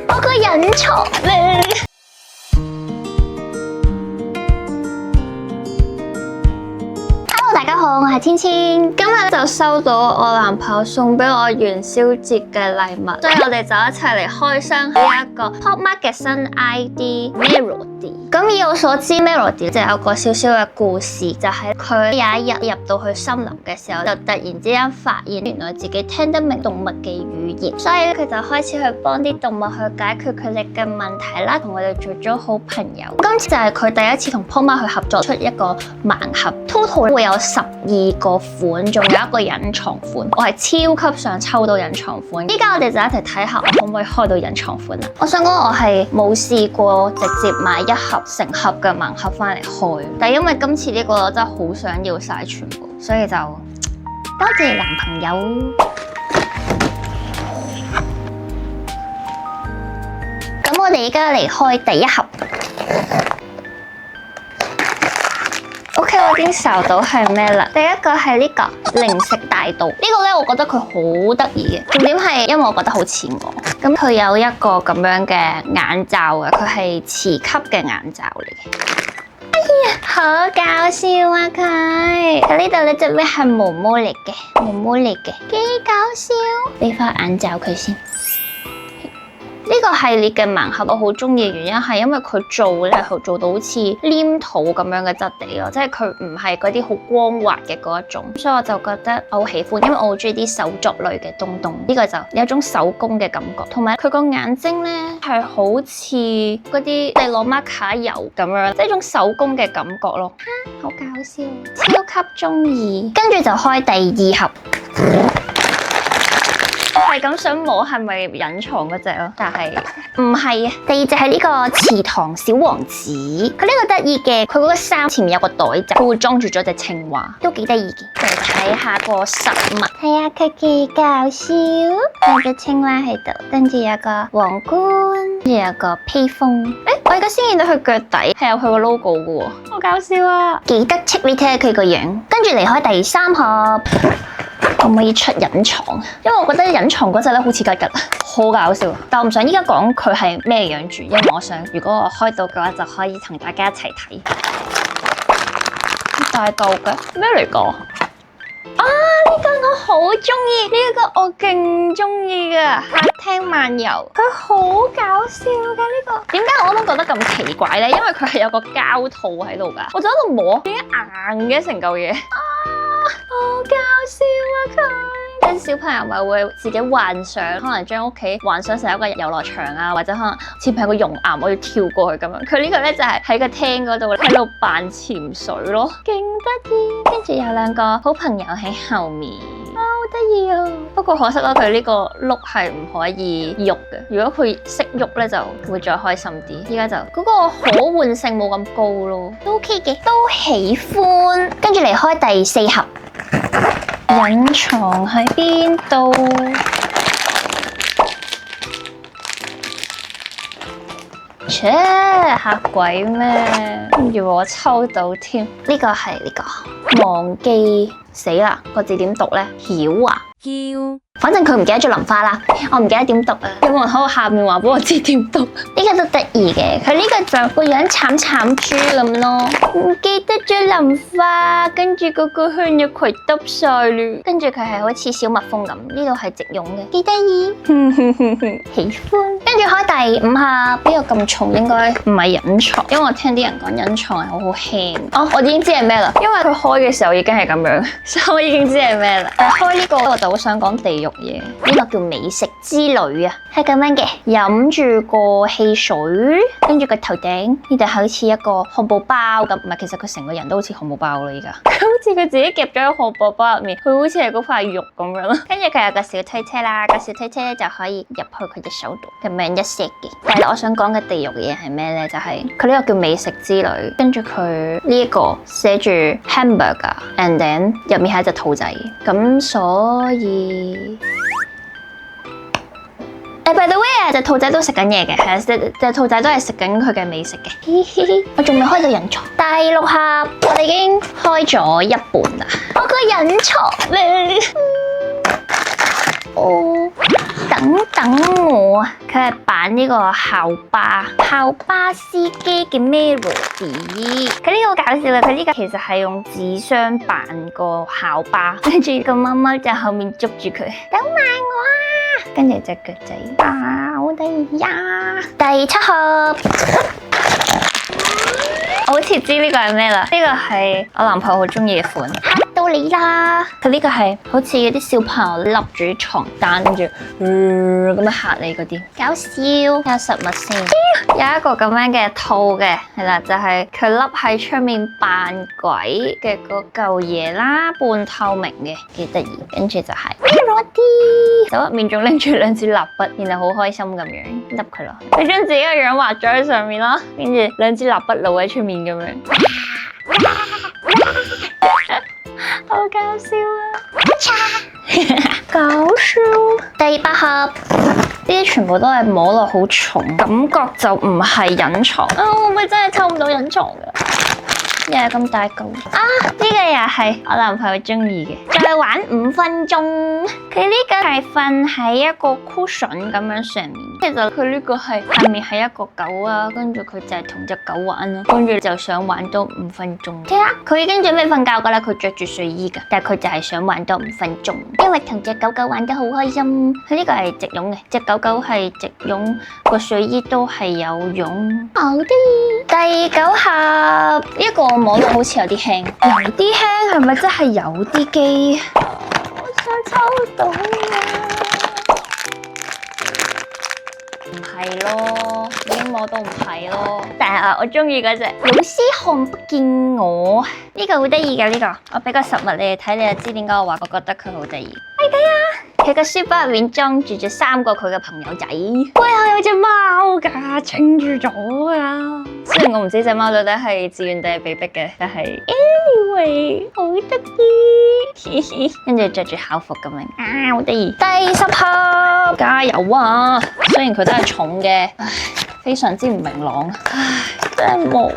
我個隱藏咧。大家好，我係千千，今日就收到我男朋友送俾我元宵節嘅禮物，所以我哋就一齊嚟開箱呢一個 PopMart 嘅新 ID Melody。咁以我所知 Melody 就有個少少嘅故事，就係佢有一日入到去森林嘅時候，就突然之間發現原來自己聽得明動物嘅語言，所以佢就開始去幫啲動物去解決佢哋嘅問題啦，同佢哋做咗好朋友。今次就係佢第一次同 PopMart 去合作出一個盲盒 ，total 會有12個款，仲有一個隱藏款。我係超級想抽到隱藏款，依家我哋就一齊睇下我可唔可以開到隱藏款啊！我想講我係冇試過直接買一盒成盒嘅盲盒翻嚟開，但係因為今次呢個我真係好想要晒全部，所以就多謝男朋友。咁我哋而家嚟開第一盒。OK， 我已經搜到係咩啦？第一個係呢個零食大道，呢個咧我覺得佢好得意嘅，重點係因為我覺得好似我。咁佢有一個咁樣嘅眼罩嘅，佢係磁吸嘅眼罩嚟嘅。哎呀，好搞笑啊佢！佢呢度呢隻咩係毛毛嚟嘅，毛毛嚟嘅，幾搞笑！俾翻眼罩佢先。呢個系列嘅盲盒我好中意嘅原因係因為佢做咧係做到好似黏土咁樣嘅質地咯，即係佢唔係嗰啲好光滑嘅嗰一種，所以我就覺得我好喜歡，因為我好中意啲手作類嘅東東。呢個就有一種手工嘅感覺，同埋佢個眼睛咧係好似嗰啲你攞 marker 油咁樣，即係一種手工嘅感覺咯。好搞笑，超級中意。跟住就開第二盒。係咁想摸係咪隱藏嗰隻咯？但係唔係啊。第二隻係呢個池塘小王子，佢呢個得意嘅，佢嗰個衫前面有個袋仔，佢會裝住咗隻青蛙，都幾得意嘅。嚟睇下個實物，睇下佢幾搞笑。有隻青蛙喺度，跟住有個皇冠，跟住有個披風。我而家先見到佢腳底係有佢個 logo 嘅喎，好搞笑啊！記得 check 你睇下佢個樣。跟住嚟開第三盒。可唔可以出隱藏？因為我覺得隱藏嗰隻咧好似吉吉，好搞笑。但我唔想依家講佢係咩樣住，因為我想如果我開到嘅話，就可以同大家一齊睇。大嚿嘅咩嚟㗎？啊！呢個我好中意，呢個我勁中意㗎。客廳漫遊，佢好搞笑㗎呢個。點解我都覺得咁奇怪咧？因為佢係有個膠套喺度㗎。我就喺度摸，點解硬嘅成嚿嘢？好搞笑啊佢！啲小朋友咪會自己幻想，可能將屋企幻想成一個遊樂場啊，或者可能前面有個熔岩，我要跳過去咁樣。佢呢個咧就係喺個廳嗰度喺度扮潛水咯，勁得意。跟住有兩個好朋友喺後面，好得意啊！不過可惜啦，佢呢個碌係唔可以喐嘅。如果佢識喐咧，就會再開心啲。依家就嗰個可換性冇咁高咯，都 OK 嘅，都喜歡。跟住嚟開第四盒。隱藏喺邊度？切，嚇鬼咩？跟住我抽到添，呢個係呢個忘記死啦！個字點讀咧？曉啊，曉。反正佢唔記得咗淋花啦，我唔記得點讀啊！有冇人喺我下面話俾我知點讀？呢個都得意嘅，佢呢個就個樣慘慘豬咁咯，唔記得咗淋花，跟住嗰個向日葵耷晒了，跟住佢係好似小蜜蜂咁，呢度係直用嘅，幾得意，喜歡。跟住開第五盒，呢個咁重應該唔係隱藏，因為我聽啲人講隱藏係好好輕。哦，我已經知係咩啦，因為佢開嘅時候已經係咁樣，所以我已經知係咩啦。但係開呢個我就好想講地獄嘢，呢個叫美食之旅啊，係咁樣嘅，飲住個汽水，跟住個頭頂呢度好似一個漢堡包咁，唔係，其實佢成個人都好似漢堡包啦，依家佢好似佢自己夾咗喺漢堡包入面，佢好似係嗰塊肉咁樣咯。跟住佢有個小推車啦，個小推車咧就可以入去佢隻手度咁樣一 set 嘅。但係我想講嘅地獄嘢係咩咧？就係佢呢個叫美食之旅，跟住佢呢一個寫住 hamburger，and then 入面係一隻兔仔，咁所以。by the way 啊，隻兔仔都食緊嘢嘅，係啊，隻兔仔都係食緊佢嘅美食嘅。我仲未開到隱藏，第六盒我哋已經開咗一半啦。我個隱藏咧，哦，等等我，佢係扮呢個校巴司機嘅 Melody。佢呢個好搞笑嘅，佢呢個其實係用紙箱扮個校巴，跟住個貓貓就後面捉住佢，等埋我啊！跟住隻腳仔啊，好得意呀！第7盒。我好似知呢個係咩啦？呢個係我男朋友好中意嘅款，嚇到你啦！佢呢個係好似嗰啲小朋友笠住床單，跟住咁樣嚇你嗰啲，搞笑。有實物先，有一個咁樣嘅套嘅，係啦，就係佢笠喺出面扮鬼嘅嗰嚿嘢啦，半透明嘅，幾得意。跟住就係 Melody，手入面仲拎住兩支蠟筆，然後好開心咁樣笠佢落去。佢將自己個樣畫咗喺上面啦，跟住兩支蠟筆露喺出面咁樣，好搞笑啊！搞笑。第8盒，呢啲全部都係摸落好重，感覺就唔係隱藏。會唔會真係抽唔到隱藏㗎？又係咁大嚿啊！呢個又係我男朋友中意嘅，再玩5分鐘。佢呢個係瞓喺一個 cushion 咁樣上面，其實佢呢個係下面係一個狗啊，跟住佢就係同隻狗玩啦，跟住就想玩多5分鐘。睇下佢已經準備瞓覺噶啦，佢着住睡衣噶，但係佢就係想玩多5分鐘，因為同隻狗狗玩得好開心。佢呢個係直絨嘅，隻狗狗係直絨，個睡衣都係有絨，好得意。第9盒，呢個摸到好似有啲輕，有啲輕係咪真係有啲機？我想抽到啊！唔係咯，已經摸到唔係咯。但係我中意嗰隻老師看不見我，呢個好得意嘅呢個，我俾個實物你哋睇，你就知點解我話我覺得佢好得意。你睇下，佢個書包入面裝住3個佢嘅朋友仔，背後有隻貓噶，撐住咗啊！雖然我唔知隻貓到底係自願定係被逼嘅，但係 anyway 好得意，跟住着住校服咁樣啊，好得意。第10盒，加油啊！雖然佢都係重嘅，唉，非常之唔明朗，唉，真係冇。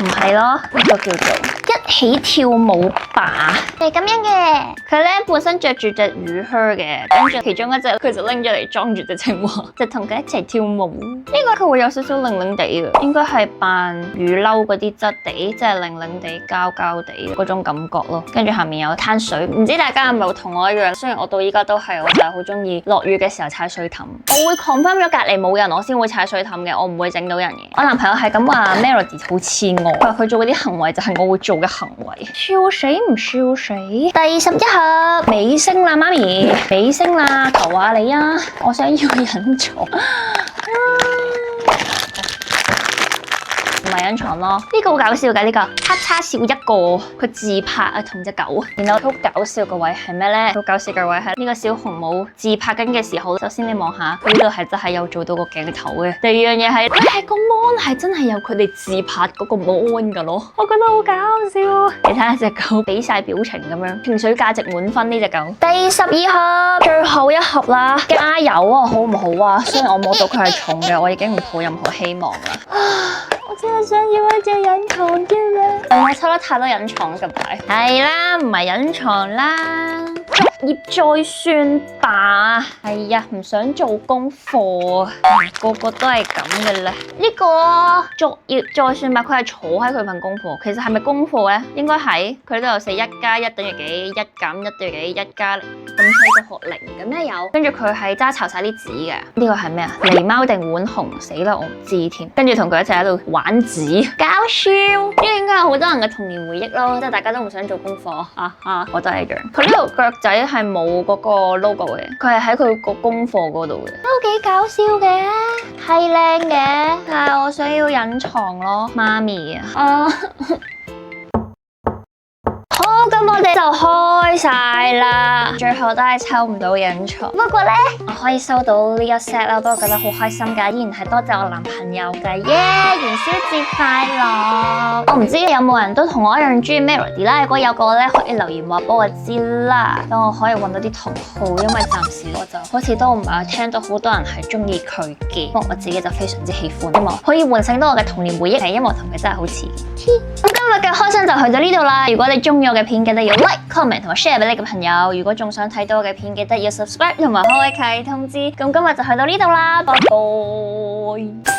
唔係咯，呢個叫做一起跳舞吧，係咁樣嘅。佢咧本身着住隻魚靴嘅，跟住其中一隻佢就拎咗嚟裝住隻青蛙，就同佢一齊跳舞。呢個佢會有少少零零地嘅，應該係扮雨褸嗰啲質地，即係零零地、膠膠地嗰種感覺咯。跟住下面有灘水，唔知大家係咪同我一樣？雖然我到依家都係，我就係好中意落雨嘅時候踩水凼。我會 confirm 咗隔離冇人，我先會踩水凼嘅，我唔會整到人嘅。我男朋友係咁話 Melody 好似我。佢做嗰啲行為就係我會做嘅行為，笑死唔笑死。第11盒，尾聲啦，媽咪，尾聲啦，求下你啊！我想要隱藏，唔係隱藏咯。呢個好搞笑嘅，呢個咔嚓笑一個，佢自拍啊同隻狗。然後好搞笑嘅位係咩咧？好搞笑嘅位係呢個小紅帽自拍緊嘅時候，首先你望下，佢呢度係真係有做到個鏡頭嘅。第二樣嘢係，佢係個 mon 係真係有佢哋自拍嗰個 mon 噶咯，我覺得好搞笑。你睇下隻狗俾晒表情咁樣，情緒價值滿分呢隻狗。第12盒，最後一盒啦，加油啊，好唔好啊？雖然我摸到佢係重嘅，我已經唔抱任何希望啦。我真係想要一隻隱藏嘅啦，我抽得太多隱藏近排。係啦，唔係隱藏啦，作業再算吧。係呀，唔想做功課，個個都係咁嘅啦。呢個作業再算吧，佢係坐喺佢份功課。其實係咪功課咧？應該係，佢都有寫1加1等於幾，1減1等於幾，1加0，咁細個學0嘅咩有？跟住佢係揸巢晒啲紙嘅。呢個係咩啊？狸貓定浣熊？死啦，我唔知添。跟住同佢一齊喺度玩紙，搞笑。呢個應該係好多人嘅童年回憶咯，即係大家都唔想做功課，我都係一樣。佢呢度腳仔係冇嗰個 logo 嘅，佢係喺佢個功課嗰度嘅，都幾搞笑嘅，係靚嘅，但係我想要隱藏咯，媽咪啊。好，咁我哋就開晒啦，最後都係抽唔到隱藏。不過呢，我可以收到呢一 set 啦，都覺得好開心㗎，依然係多謝我男朋友㗎，耶！元宵節快樂！我唔知有冇人都同我一樣中意 Melody 啦，如果有個咧，可以留言話俾我知啦，等我可以揾到啲同好，因為暫時我就好似都唔係聽到好多人係中意佢嘅，不過我自己就非常之喜歡，希望可以喚醒到我嘅童年回憶，係因為我同佢真係好似。咁今日嘅開箱就去到呢度啦，如果你中意我嘅片，記得要 like、comment 同埋 share 俾你嘅朋友。如果仲想睇到我嘅片，記得要 subscribe 同埋開啟通知。咁今日就去到呢度啦，拜拜。